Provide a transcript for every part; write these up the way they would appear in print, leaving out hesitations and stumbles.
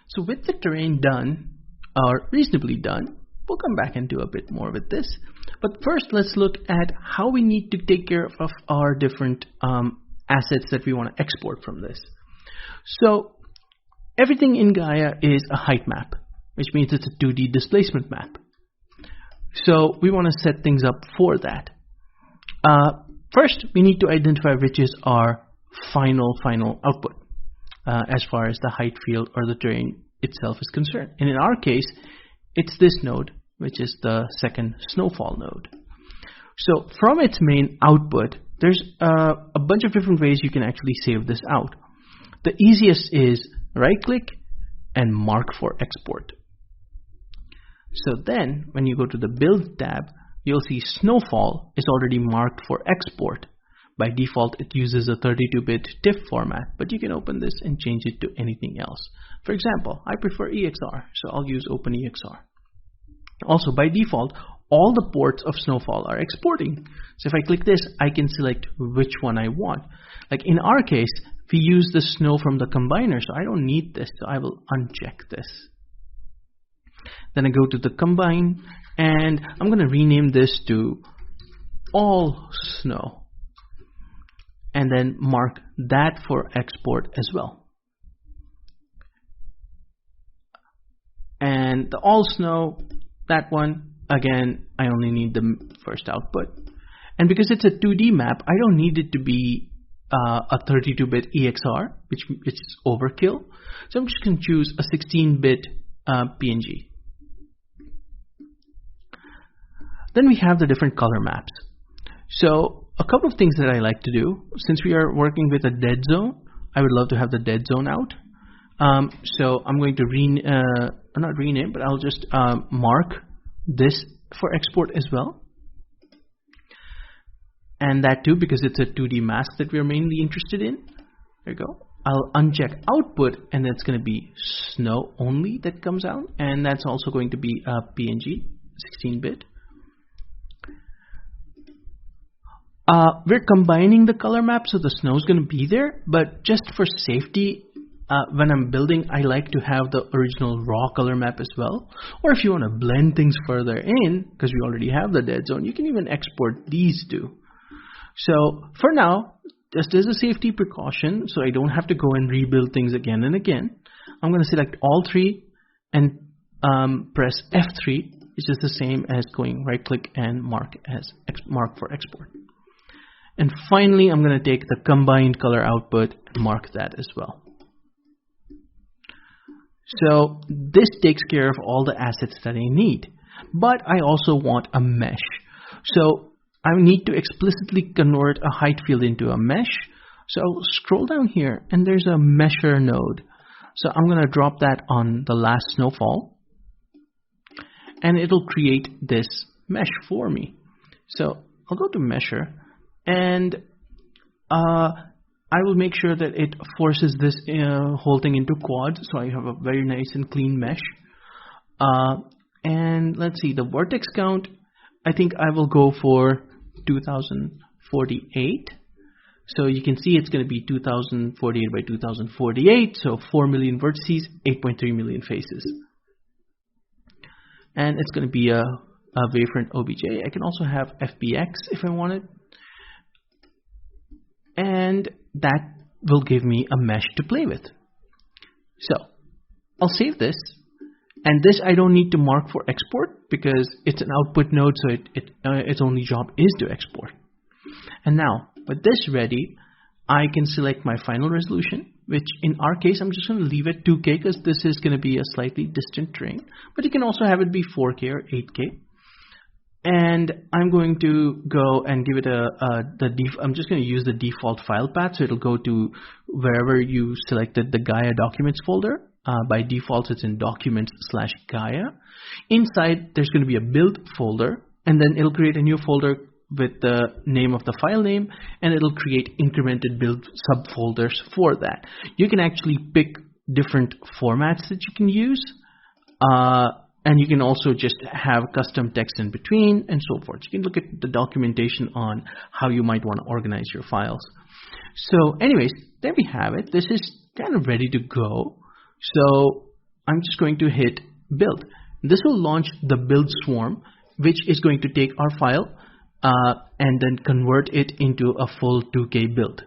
So with the terrain done, or reasonably done, we'll come back and do a bit more with this. But first, let's look at how we need to take care of our different assets that we want to export from this. So everything in Gaea is a height map, which means it's a 2D displacement map. So we want to set things up for that. First, we need to identify which is our final output as far as the height field or the terrain itself is concerned. And in our case, it's this node, which is the second snowfall node. So from its main output, there's a bunch of different ways you can actually save this out. The easiest is right-click and mark for export. So then when you go to the Build tab, you'll see Snowfall is already marked for export. By default, it uses a 32-bit TIFF format, but you can open this and change it to anything else. For example, I prefer EXR, so I'll use OpenEXR. Also, by default, all the ports of Snowfall are exporting. So if I click this, I can select which one I want. Like in our case, we use the snow from the combiner, so I don't need this, so I will uncheck this. Then I go to the combine, and I'm going to rename this to all snow, and then mark that for export as well. And the all snow, that one, again, I only need the first output. And because it's a 2D map, I don't need it to be a 32-bit EXR, which is overkill. So I'm just going to choose a 16-bit PNG. Then we have the different color maps. So a couple of things that I like to do, since we are working with a dead zone, I would love to have the dead zone out. So I'm going to not rename, but I'll just mark this for export as well. And that too, because it's a 2D mask that we're mainly interested in. There you go. I'll uncheck output, and that's going to be snow only that comes out. And that's also going to be a PNG, 16-bit. We're combining the color map, so the snow is going to be there. But just for safety, when I'm building, I like to have the original raw color map as well. Or if you want to blend things further in, because we already have the dead zone, you can even export these two. So for now, just as a safety precaution, so I don't have to go and rebuild things again and again, I'm going to select all three and press F3, which is the same as going right-click and mark for export. And finally, I'm going to take the combined color output and mark that as well. So this takes care of all the assets that I need. But I also want a mesh. So I need to explicitly convert a height field into a mesh. So I'll scroll down here, and there's a mesher node. So I'm going to drop that on the last snowfall, and it'll create this mesh for me. So I'll go to mesher, and I will make sure that it forces this whole thing into quad, so I have a very nice and clean mesh. And let's see, the vertex count, I think I will go for 2048. So you can see it's going to be 2048 by 2048, so 4 million vertices, 8.3 million faces. And it's going to be a wavefront OBJ. I can also have FBX if I wanted. And that will give me a mesh to play with. So I'll save this. And this I don't need to mark for export because it's an output node, so its only job is to export. And now, with this ready, I can select my final resolution, which in our case, I'm just going to leave it 2K because this is going to be a slightly distant terrain. But you can also have it be 4K or 8K. And I'm going to go and give it I'm just going to use the default file path, so it'll go to wherever you selected the Gaea documents folder. By default, it's in documents/Gaea. Inside, there's going to be a build folder, and then it'll create a new folder with the name of the file name, and it'll create incremented build subfolders for that. You can actually pick different formats that you can use, and you can also just have custom text in between and so forth. You can look at the documentation on how you might want to organize your files. So anyways, there we have it. This is kind of ready to go. So I'm just going to hit build. This will launch the build swarm, which is going to take our file and then convert it into a full 2K build.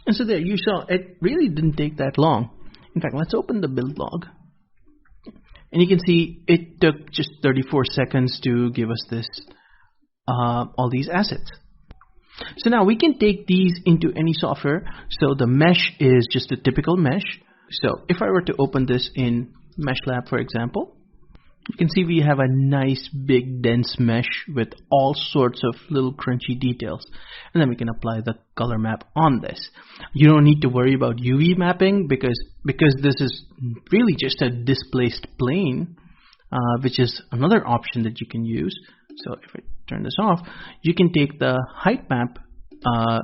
And so there you saw, it really didn't take that long. In fact, let's open the build log. And you can see it took just 34 seconds to give us this, all these assets. So now we can take these into any software. So the mesh is just a typical mesh. So if I were to open this in MeshLab, for example, you can see we have a nice big dense mesh with all sorts of little crunchy details. And then we can apply the color map on this. You don't need to worry about UV mapping because this is really just a displaced plane, which is another option that you can use. So if I turn this off, you can take the height map,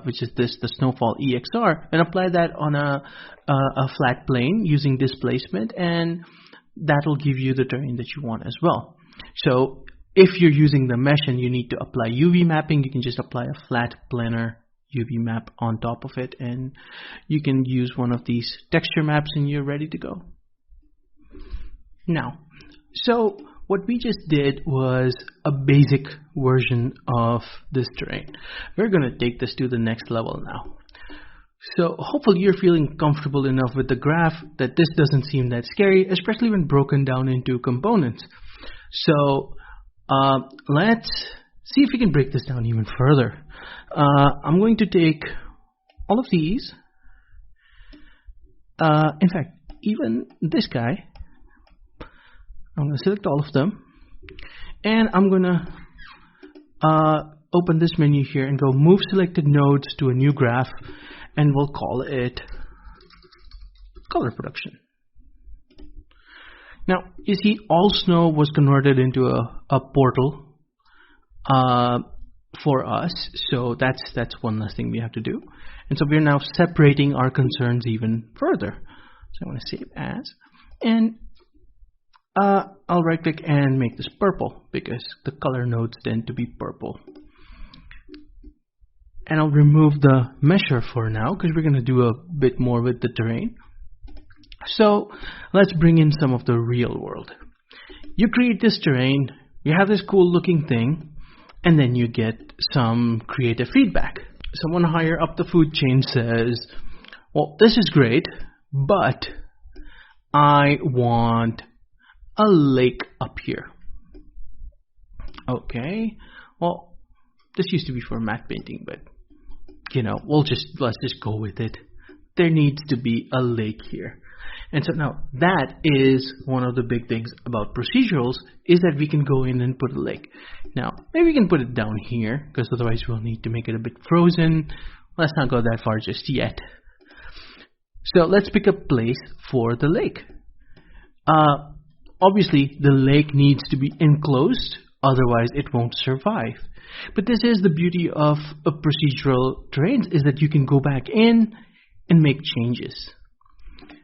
which is the snowfall EXR, and apply that on a flat plane using displacement, and that will give you the terrain that you want as well. So if you're using the mesh and you need to apply UV mapping, you can just apply a flat planar UV map on top of it, and you can use one of these texture maps and you're ready to go. Now, so what we just did was a basic version of this terrain. We're going to take this to the next level now. So hopefully you're feeling comfortable enough with the graph that this doesn't seem that scary, especially when broken down into components. So let's see if we can break this down even further. I'm going to take all of these. In fact, even this guy. I'm going to select all of them, and I'm going to open this menu here and go move selected nodes to a new graph, and we'll call it color production. Now you see all snow was converted into a portal for us, so that's one less thing we have to do. And so we're now separating our concerns even further. So I'm going to save as, and I'll right click and make this purple because the color nodes tend to be purple. And I'll remove the mesher for now because we're going to do a bit more with the terrain. So let's bring in some of the real world. You create this terrain, you have this cool looking thing, and then you get some creative feedback. Someone higher up the food chain says, well, this is great, but I want a lake up here. Okay, well, this used to be for matte painting, but you know, let's just go with it. There needs to be a lake here. And so now that is one of the big things about procedurals, is that we can go in and put a lake. Now, maybe we can put it down here because otherwise we'll need to make it a bit frozen. Let's not go that far just yet. So let's pick a place for the lake. Obviously, the lake needs to be enclosed, otherwise it won't survive. But this is the beauty of a procedural terrains, is that you can go back in and make changes.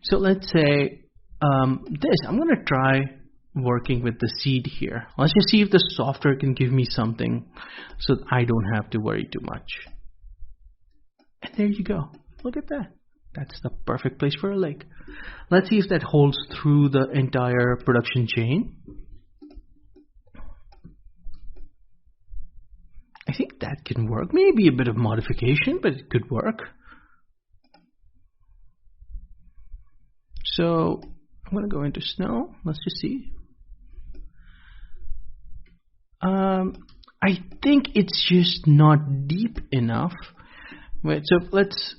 So let's say I'm going to try working with the seed here. Let's just see if the software can give me something so that I don't have to worry too much. And there you go. Look at that. That's the perfect place for a lake. Let's see if that holds through the entire production chain. I think that can work. Maybe a bit of modification, but it could work. So I'm going to go into snow. Let's just see. I think it's just not deep enough. Wait, so let's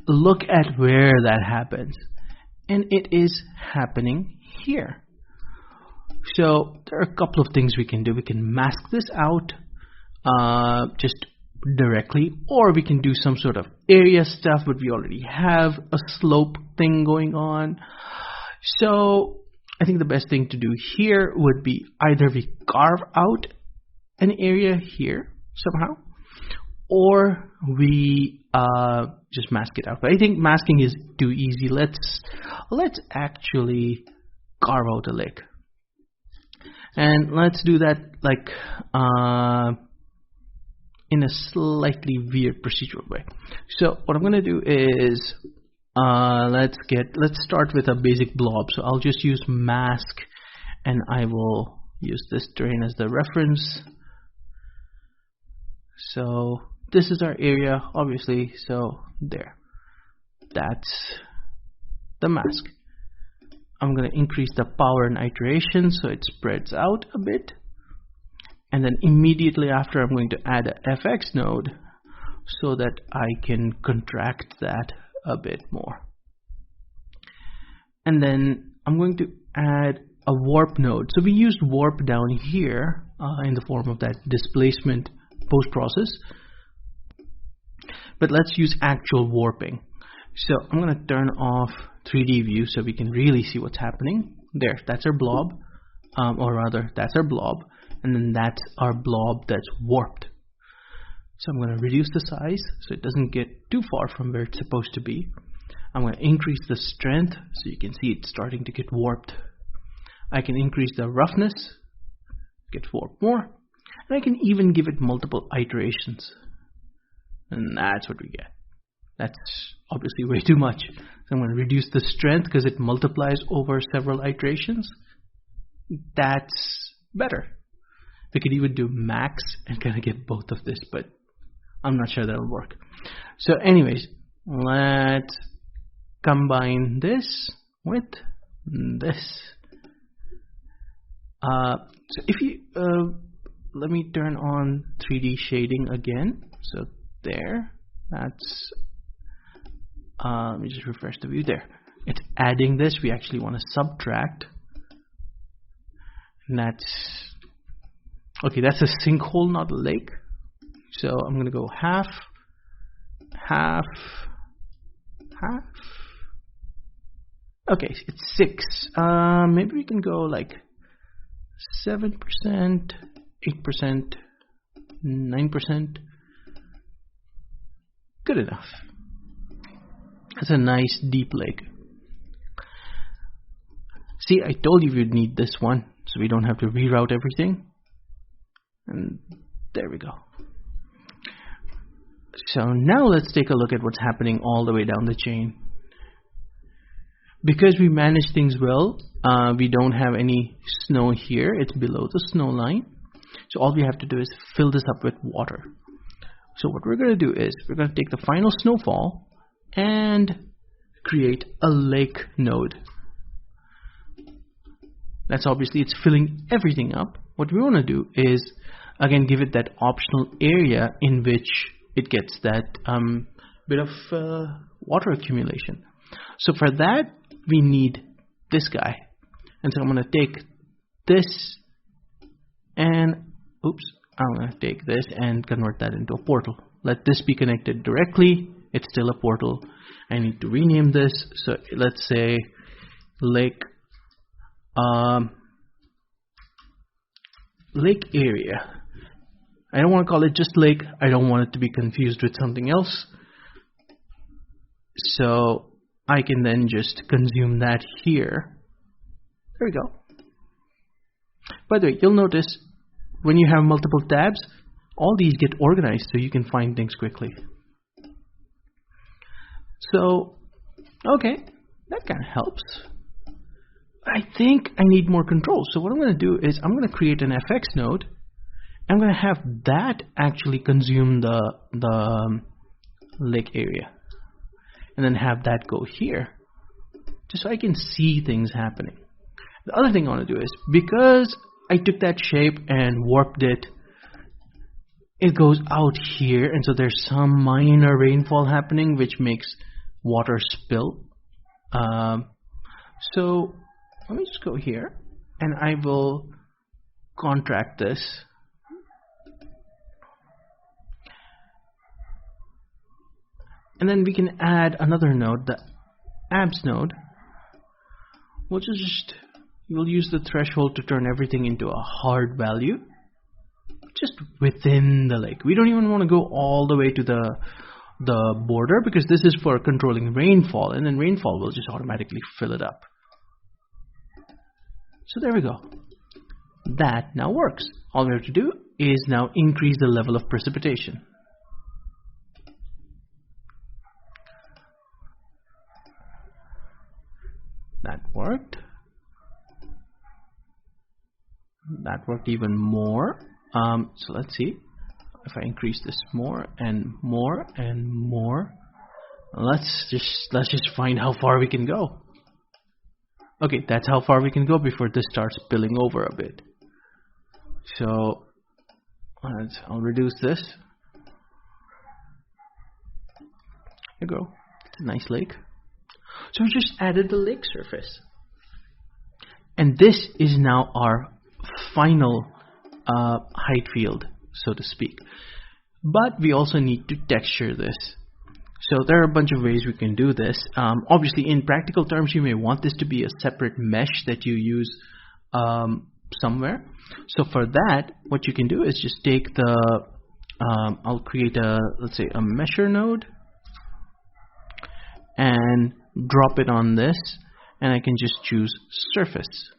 look at where that happens. And it is happening here. So there are a couple of things we can do. We can mask this out just directly, or we can do some sort of area stuff, but we already have a slope thing going on. So I think the best thing to do here would be either we carve out an area here somehow, or we just mask it out. But I think masking is too easy. Let's actually carve out a lake, and let's do that like in a slightly weird procedural way. So what I'm going to do is let's start with a basic blob. So I'll just use mask, and I will use this terrain as the reference. So this is our area, obviously. So there, that's the mask. I'm going to increase the power and iteration so it spreads out a bit. And then immediately after, I'm going to add a FX node so that I can contract that a bit more. And then I'm going to add a warp node. So we used warp down here in the form of that displacement post-process. But let's use actual warping. So I'm going to turn off 3D view so we can really see what's happening. There, that's our blob, or rather, that's our blob. And then that's our blob that's warped. So I'm going to reduce the size so it doesn't get too far from where it's supposed to be. I'm going to increase the strength so you can see it's starting to get warped. I can increase the roughness, get warped more, and I can even give it multiple iterations. And that's what we get. That's obviously way too much. So I'm going to reduce the strength because it multiplies over several iterations. That's better. We could even do max and kind of get both of this, but I'm not sure that'll work. So anyways, let's combine this with this. So if you let me turn on 3D shading again. So there, that's let me just refresh the view there. It's adding this. We actually want to subtract. And that's okay. That's a sinkhole, not a lake. So I'm going to go half, half, half. Okay, it's 6. Maybe we can go like 7%, 8%, 9%. Good enough. That's a nice deep lake. See, I told you we'd need this one, so we don't have to reroute everything. And there we go. So now let's take a look at what's happening all the way down the chain. Because we manage things well, we don't have any snow here. It's below the snow line. So all we have to do is fill this up with water. So what we're going to do is we're going to take the final snowfall and create a lake node. That's obviously, it's filling everything up. What we want to do is, again, give it that optional area in which it gets that bit of water accumulation. So for that, we need this guy. And so I'm going to take this and, oops, I'm going to take this and convert that into a portal. Let this be connected directly. It's still a portal. I need to rename this. So let's say lake area. I don't want to call it just lake. I don't want it to be confused with something else. So I can then just consume that here. There we go. By the way, you'll notice when you have multiple tabs, all these get organized so you can find things quickly. So, okay, that kind of helps. I think I need more control. So what I'm going to do is I'm going to create an FX node. I'm going to have that actually consume the lake area. And then have that go here. Just so I can see things happening. The other thing I want to do is, because I took that shape and warped it, it goes out here. And so there's some minor rainfall happening, which makes water spill. So let me just go here. And I will contract this. And then we can add another node, the abs node. We'll use the threshold to turn everything into a hard value, just within the lake. We don't even want to go all the way to the border, because this is for controlling rainfall, and then rainfall will just automatically fill it up. So there we go. That now works. All we have to do is now increase the level of precipitation. That worked. That worked even more. So let's see if I increase this more and more and more. Let's just find how far we can go. Okay, that's how far we can go before this starts spilling over a bit. So I'll reduce this. There you go. It's a nice lake. So we just added the lake surface. And this is now our final height field, so to speak. But we also need to texture this. So there are a bunch of ways we can do this. Obviously, in practical terms, you may want this to be a separate mesh that you use somewhere. So for that, what you can do is just take the, I'll create a, let's say, a mesher node and drop it on this, and I can just choose surface.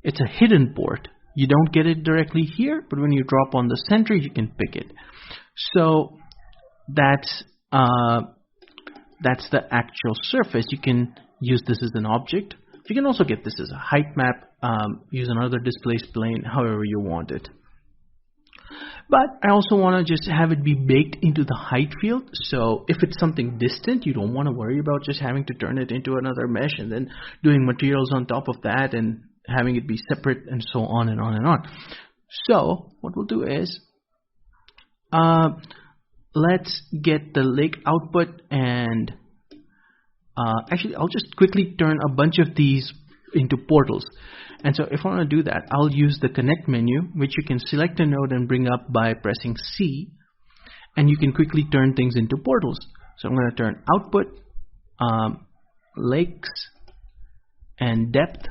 It's a hidden port. You don't get it directly here, but when you drop on the center, you can pick it. So that's the actual surface. You can use this as an object. You can also get this as a height map, use another displaced plane, however you want it. But I also want to just have it be baked into the height field. So if it's something distant, you don't want to worry about just having to turn it into another mesh and then doing materials on top of that and having it be separate and so on and on and on. So what we'll do is let's get the lake output, and actually I'll just quickly turn a bunch of these into portals. And so if I want to do that, I'll use the connect menu, which you can select a node and bring up by pressing C, and you can quickly turn things into portals. So I'm going to turn output, lakes, and depth,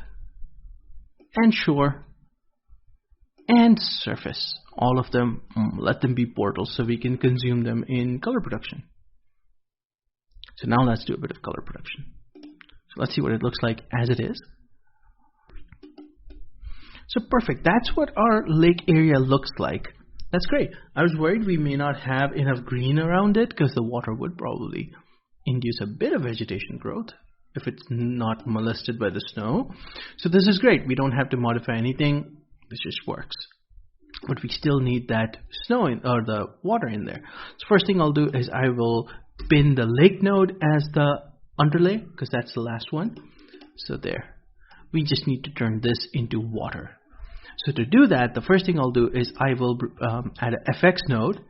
and shore, and surface. All of them, let them be portals so we can consume them in color production. So now let's do a bit of color production. So let's see what it looks like as it is. So perfect, that's what our lake area looks like. That's great. I was worried we may not have enough green around it because the water would probably induce a bit of vegetation growth if it's not molested by the snow. So this is great. We don't have to modify anything. This just works. But we still need that snow in, or the water in there. So first thing I'll do is I will pin the lake node as the underlay because that's the last one. So there. We just need to turn this into water. So to do that, the first thing I'll do is I will add an FX node.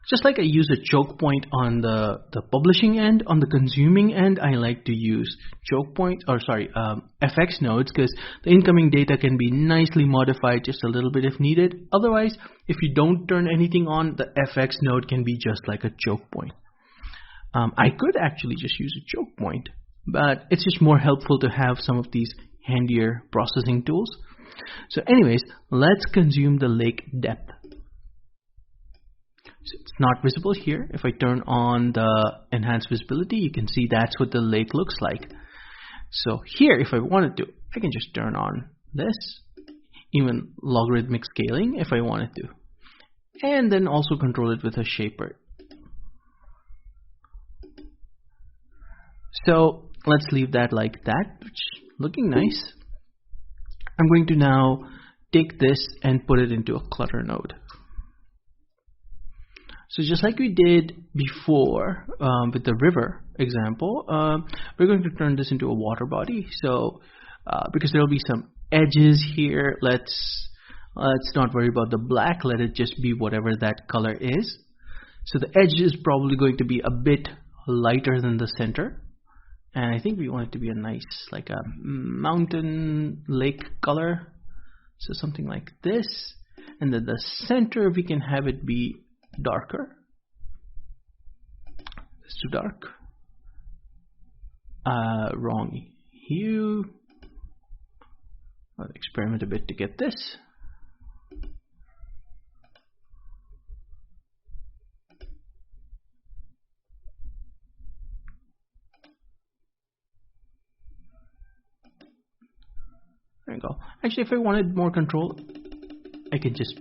Just like I use a choke point on the publishing end, on the consuming end, I like to use FX nodes because the incoming data can be nicely modified just a little bit if needed. Otherwise, if you don't turn anything on, the FX node can be just like a choke point. I could actually just use a choke point, but it's just more helpful to have some of these handier processing tools. So anyways, let's consume the lake depth. So it's not visible here. If I turn on the enhanced visibility, you can see that's what the lake looks like. So here, if I wanted to, I can just turn on this, even logarithmic scaling if I wanted to, and then also control it with a shaper. So let's leave that like that, which is looking nice. I'm going to now take this and put it into a clutter node. So just like we did before with the river example, we're going to turn this into a water body. So because there will be some edges here, let's not worry about the black. Let it just be whatever that color is. So the edge is probably going to be a bit lighter than the center. And I think we want it to be a nice, like a mountain lake color. So something like this. And then the center, we can have it be darker. It's too dark. Wrong hue. I'll experiment a bit to get this. There you go. Actually, if I wanted more control, I can just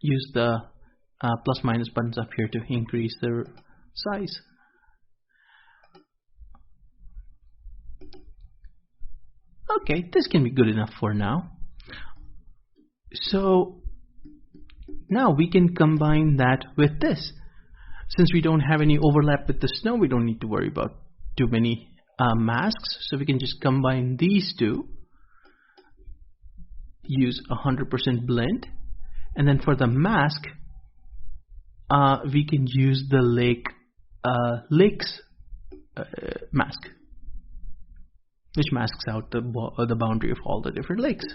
use the plus minus buttons up here to increase the size. Okay, this can be good enough for now. So now we can combine that with this. Since we don't have any overlap with the snow, we don't need to worry about too many masks. So we can just combine these two, use 100% blend, and then for the mask, we can use the lakes mask, which masks out the boundary of all the different lakes.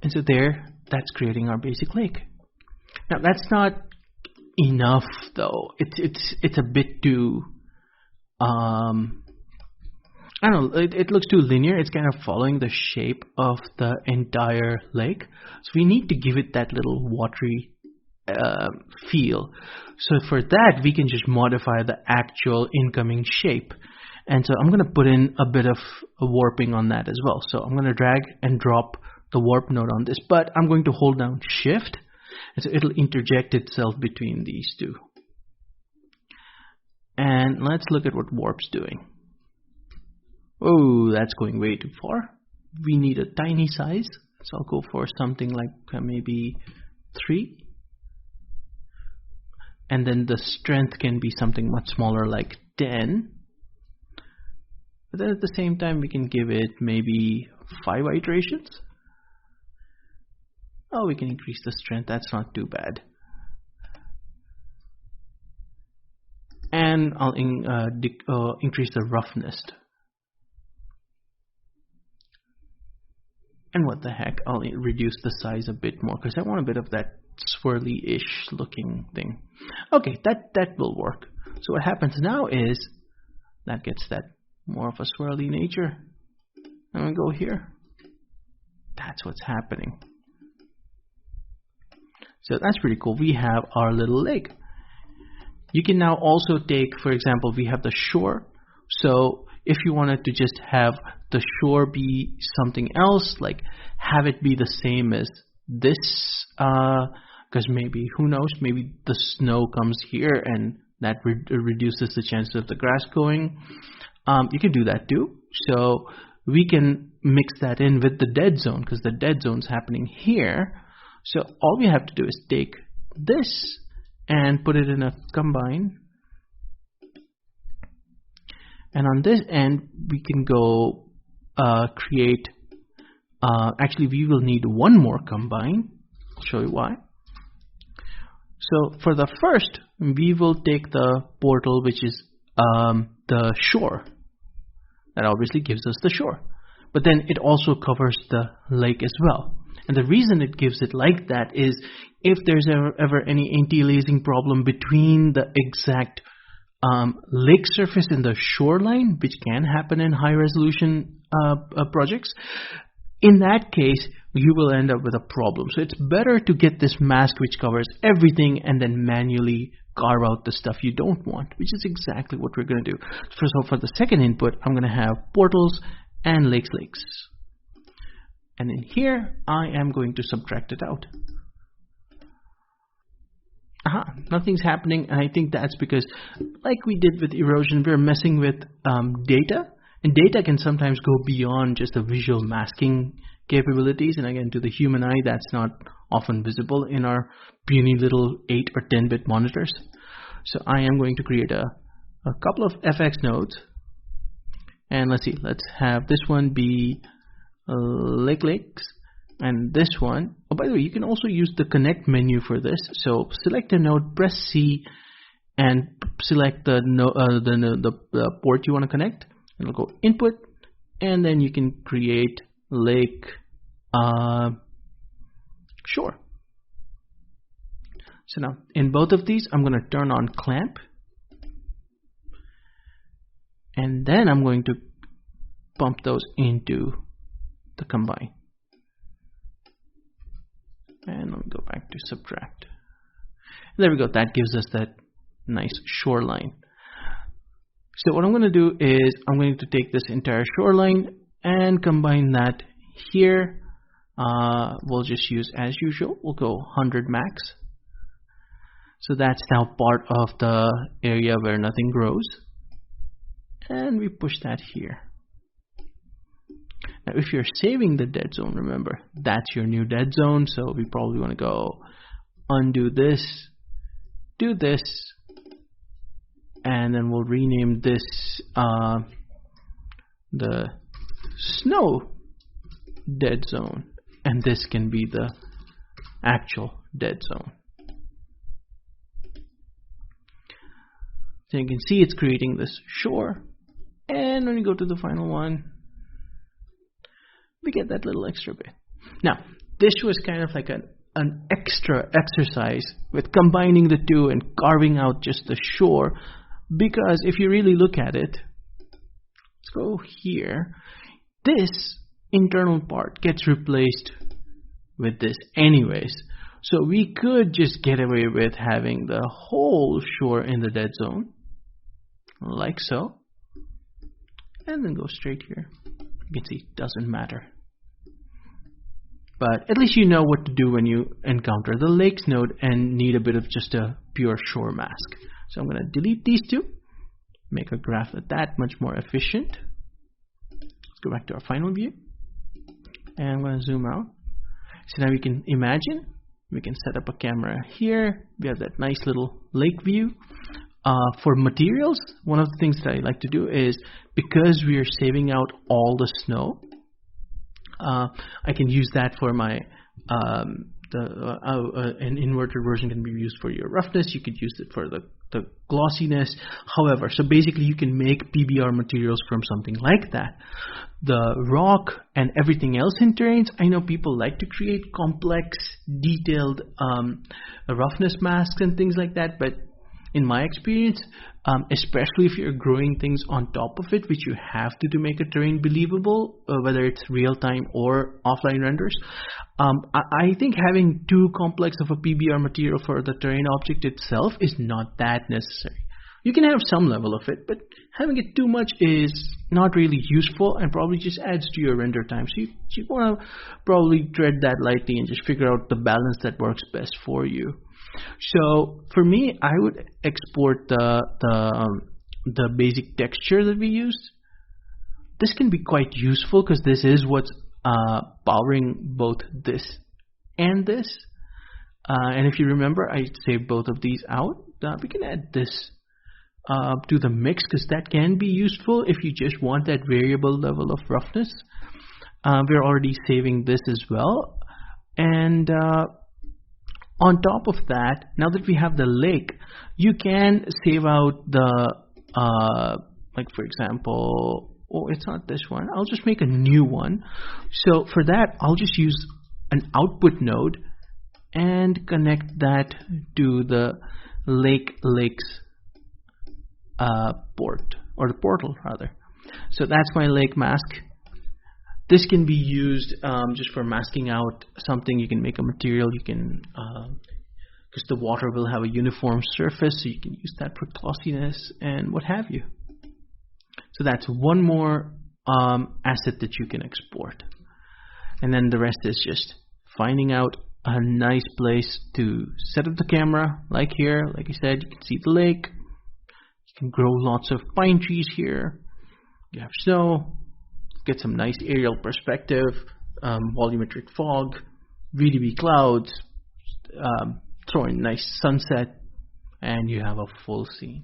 And so there, that's creating our basic lake. Now that's not enough though. It's a bit too I don't know, it looks too linear. It's kind of following the shape of the entire lake. So we need to give it that little watery feel. So for that, we can just modify the actual incoming shape. And so I'm going to put in a bit of warping on that as well. So I'm going to drag and drop the warp node on this, but I'm going to hold down Shift, and so it'll interject itself between these two. And let's look at what warp's doing. Oh, that's going way too far. We need a tiny size, so I'll go for something like maybe 3. And then the strength can be something much smaller, like 10. But then at the same time, we can give it maybe 5 iterations. Oh, we can increase the strength. That's not too bad. And I'll increase the roughness. And what the heck, I'll reduce the size a bit more because I want a bit of that swirly-ish looking thing. Okay, that will work. So what happens now is that gets that more of a swirly nature. And we go here. That's what's happening. So that's pretty cool. We have our little lake. You can now also take, for example, we have the shore. So if you wanted to just have the shore be something else, like have it be the same as this, because maybe, who knows, maybe the snow comes here and that reduces the chances of the grass going. You can do that too. So we can mix that in with the dead zone because the dead zone's happening here. So all we have to do is take this and put it in a combine. And on this end, we can go create, actually we will need one more combine. I'll show you why. So for the first, we will take the portal, which is the shore. That obviously gives us the shore. But then it also covers the lake as well. And the reason it gives it like that is if there's ever any anti-aliasing problem between the exact lake surface and the shoreline, which can happen in high resolution projects, in that case, you will end up with a problem. So it's better to get this mask which covers everything and then manually carve out the stuff you don't want, which is exactly what we're going to do. So for the second input, I'm going to have portals and lakes. And in here, I am going to subtract it out. Nothing's happening. And I think that's because, like we did with erosion, we're messing with data. And data can sometimes go beyond just the visual masking capabilities. And again, to the human eye, that's not often visible in our puny little 8 or 10-bit monitors. So I am going to create a couple of FX nodes. And let's see, let's have this one be lakes, and this one, oh, by the way, you can also use the connect menu for this. So select a node, press C, and select the port you want to connect. And it'll go input, and then you can create lake shore. So now in both of these, I'm going to turn on clamp, and then I'm going to pump those into the combine. And let me go back to subtract. There we go. That gives us that nice shoreline. So what I'm going to do is I'm going to take this entire shoreline and combine that here. We'll just use as usual. We'll go 100 max. So that's now part of the area where nothing grows. And we push that here. Now, if you're saving the dead zone, remember, that's your new dead zone. So we probably want to go undo this, do this, and then we'll rename this the snow dead zone, and this can be the actual dead zone. So you can see it's creating this shore, and when you go to the final one, we get that little extra bit. Now, this was kind of like an extra exercise with combining the two and carving out just the shore, because if you really look at it, let's go here, this internal part gets replaced with this anyways. So we could just get away with having the whole shore in the dead zone, like so, and then go straight here. You can see it doesn't matter. But at least you know what to do when you encounter the lakes node and need a bit of just a pure shore mask. So I'm going to delete these two, make a graph that much more efficient. Let's go back to our final view, and I'm going to zoom out. So now we can imagine, we can set up a camera here. We have that nice little lake view. For materials, one of the things that I like to do is, because we are saving out all the snow, I can use that for my an inverted version can be used for your roughness. You could use it for the glossiness. However, so basically you can make PBR materials from something like that. The rock and everything else in terrains, I know people like to create complex, detailed roughness masks and things like that, but in my experience, especially if you're growing things on top of it, which you have to make a terrain believable, whether it's real-time or offline renders, I think having too complex of a PBR material for the terrain object itself is not that necessary. You can have some level of it, but having it too much is not really useful and probably just adds to your render time. So you want to probably tread that lightly and just figure out the balance that works best for you. So for me, I would export the basic texture that we used. This can be quite useful because this is what's powering both this and this. And if you remember, I saved both of these out. We can add this to the mix because that can be useful if you just want that variable level of roughness. We're already saving this as well. And on top of that, now that we have the lake, you can save out the, like for example, oh, it's not this one. I'll just make a new one. So for that, I'll just use an output node and connect that to the lakes port, or the portal rather. So that's my lake mask. This can be used just for masking out something. You can make a material, you can, because the water will have a uniform surface, so you can use that for glossiness and what have you. So that's one more asset that you can export. And then the rest is just finding out a nice place to set up the camera, like here. Like I said, you can see the lake. You can grow lots of pine trees here. You have snow. Get some nice aerial perspective, volumetric fog, VDB clouds, throw in nice sunset, and you have a full scene.